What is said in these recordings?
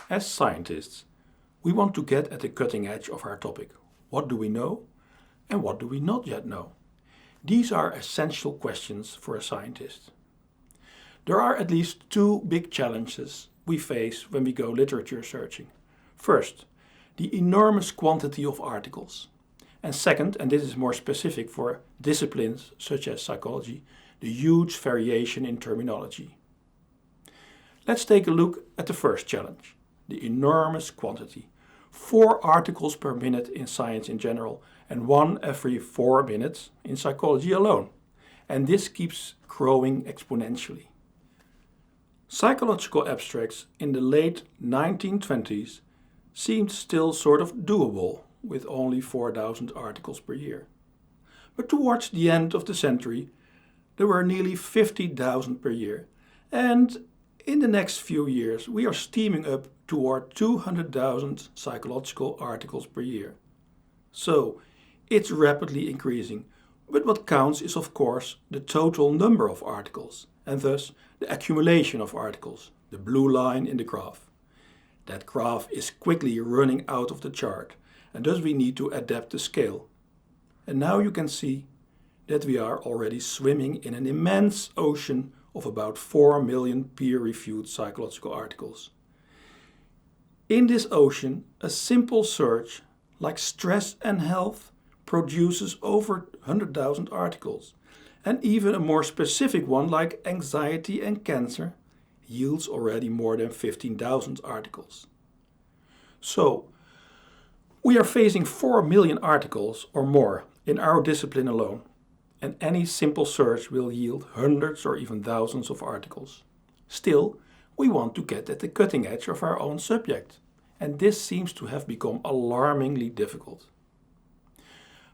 As scientists, we want to get at the cutting edge of our topic. What do we know and what do we not yet know? These are essential questions for a scientist. There are at least two big challenges we face when we go literature searching. First, the enormous quantity of articles. And second, and this is more specific for disciplines such as psychology, the huge variation in terminology. Let's take a look at the first challenge, the enormous quantity. 4 articles per minute in science in general and 1 every 4 minutes in psychology alone. And this keeps growing exponentially. Psychological abstracts in the late 1920s seemed still sort of doable with only 4,000 articles per year. But towards the end of the century, there were nearly 50,000 per year, and in the next few years we are steaming up toward 200,000 psychological articles per year. So, it's rapidly increasing, but what counts is of course the total number of articles, and thus the accumulation of articles, the blue line in the graph. That graph is quickly running out of the chart, and thus we need to adapt the scale. And now you can see that we are already swimming in an immense ocean of about 4 million peer-reviewed psychological articles. In this ocean, a simple search like stress and health produces over 100,000 articles, and even a more specific one like anxiety and cancer yields already more than 15,000 articles. So, we are facing 4 million articles or more in our discipline alone, and any simple search will yield hundreds or even thousands of articles. Still, we want to get at the cutting edge of our own subject, and this seems to have become alarmingly difficult.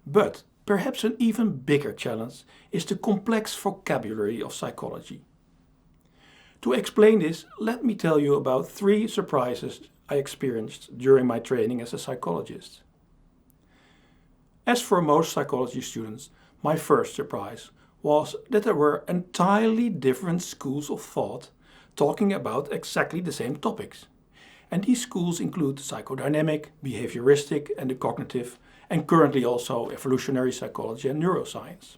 But perhaps an even bigger challenge is the complex vocabulary of psychology. To explain this, let me tell you about 3 surprises I experienced during my training as a psychologist. As for most psychology students, my first surprise was that there were entirely different schools of thought talking about exactly the same topics. And these schools include psychodynamic, behavioristic and the cognitive, and currently also evolutionary psychology and neuroscience.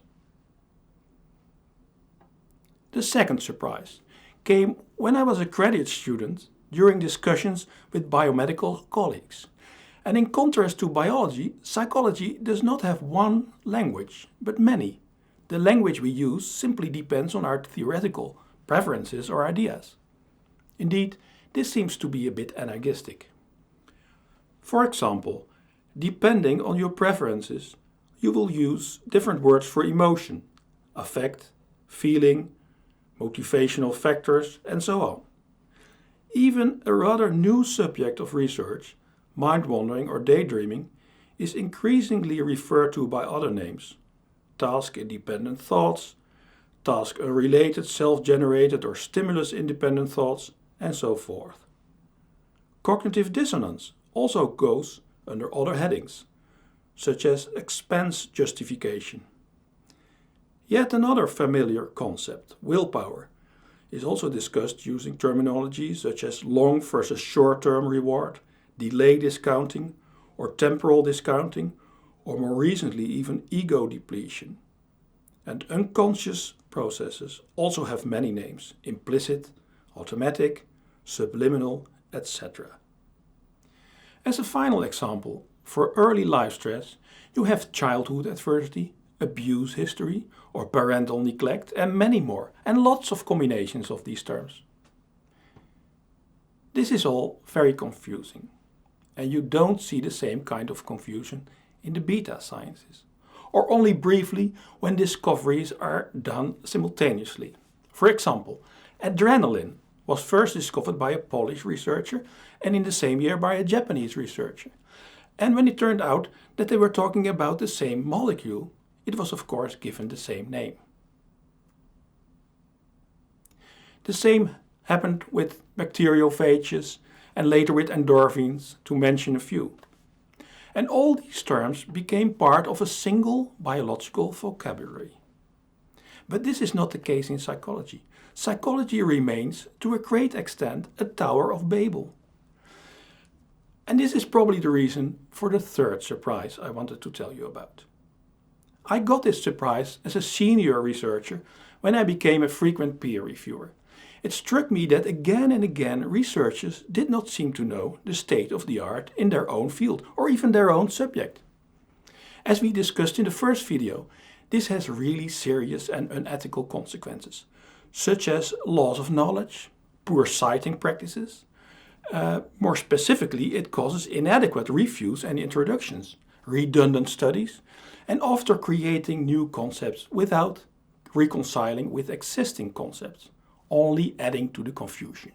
The second surprise came when I was a graduate student during discussions with biomedical colleagues. And in contrast to biology, psychology does not have one language, but many. The language we use simply depends on our theoretical preferences or ideas. Indeed, this seems to be a bit anarchistic. For example, depending on your preferences, you will use different words for emotion, affect, feeling, motivational factors, and so on. Even a rather new subject of research, mind-wandering or daydreaming, is increasingly referred to by other names: task-independent thoughts, task-unrelated self-generated or stimulus-independent thoughts, and so forth. Cognitive dissonance also goes under other headings, such as expense justification. Yet another familiar concept, willpower, is also discussed using terminology such as long versus short-term reward, delay discounting, or temporal discounting, or more recently even ego depletion. And unconscious processes also have many names: implicit, automatic, subliminal, etc. As a final example, for early life stress, you have childhood adversity, abuse history, or parental neglect, and many more, and lots of combinations of these terms. This is all very confusing, and you don't see the same kind of confusion in the beta sciences, or only briefly when discoveries are done simultaneously. For example, adrenaline was first discovered by a Polish researcher and in the same year by a Japanese researcher. And when it turned out that they were talking about the same molecule, it was of course given the same name. The same happened with bacteriophages and later with endorphins, to mention a few. And all these terms became part of a single biological vocabulary. But this is not the case in psychology. Psychology remains, to a great extent, a Tower of Babel. And this is probably the reason for the third surprise I wanted to tell you about. I got this surprise as a senior researcher when I became a frequent peer reviewer. It struck me that again and again researchers did not seem to know the state of the art in their own field or even their own subject. As we discussed in the first video, this has really serious and unethical consequences, such as loss of knowledge, poor citing practices. More specifically, it causes inadequate reviews and introductions, redundant studies, and often creating new concepts without reconciling with existing concepts, only adding to the confusion.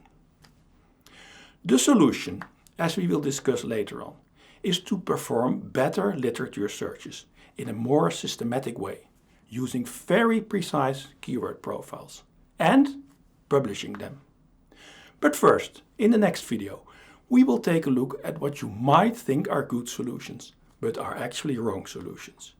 The solution, as we will discuss later on, is to perform better literature searches in a more systematic way, using very precise keyword profiles and publishing them. But first, in the next video, we will take a look at what you might think are good solutions, but are actually wrong solutions.